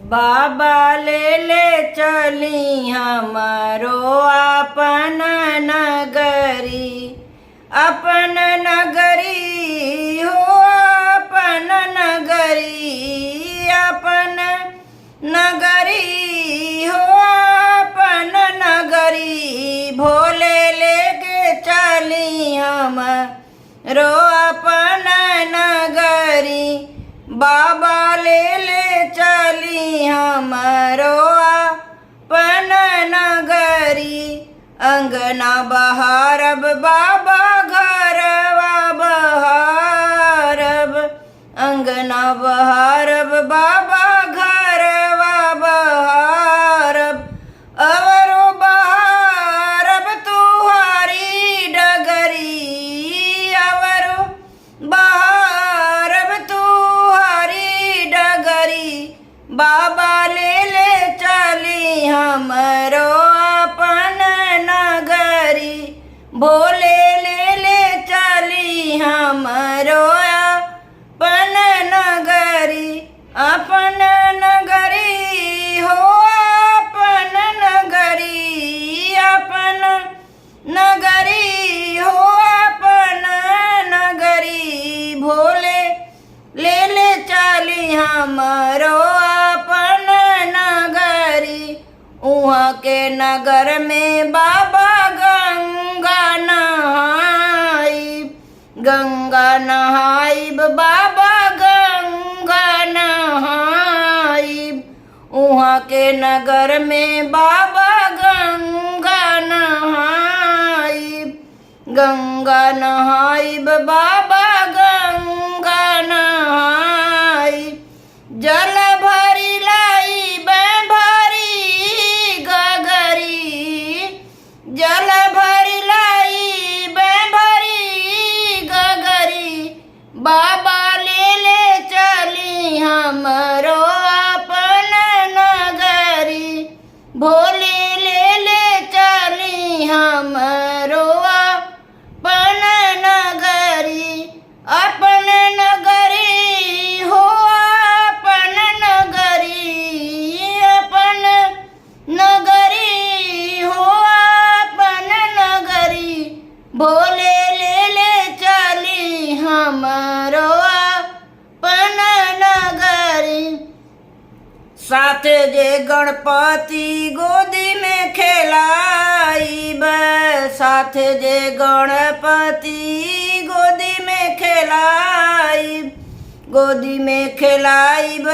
बाबा ले चली हमारो अपन नगरी, अपन नगरी हो अपन नगरी, अपन नगरी हो अपन नगरी। भोले लेके चली हमारो अपन नगरी, बाबा ले चली हमारो अपन नगरी। अंगना बहारब बाबा घरवा बहारब, अंगना बहारब बाबा घरवा बहारब। अवरो बहारब तुहारी डगरी, अवरो बहारब तुहारी डगरी। बाबा ले चली हमरो अपन नगरी, भोले ले चली हमरो अपन नगरी। अपन नगरी हो अपन नगरी, अपन नगरी हो अपन नगरी। भोले ले चली हमरो अपन नगरी। उहाँ के नगर में बाबा गंगा नहाइब, गंगा नहाइब बाबा गंगा नहाइब। उहाँ के नगर में बाबा गंगा नहाइब, गंगा नहाइब बाबा गंगा नहाइब। जल भरी लाइब भरी गगरी, जल भरी लाइब भरी गगरी। बाबा ले चली हमरो अपन नगरी, भोले ले चली हमरो अपन नगरी। अपन नगरी हो अपन नगरी, अपन नगरी हो अपन नगरी। भोले ले चली हमरो अपन नगरी। साथ जे गणपति गोदी में खेलाइब, साथ जे गणपति गोदी में खेलाइब, गोदी में खेलाइब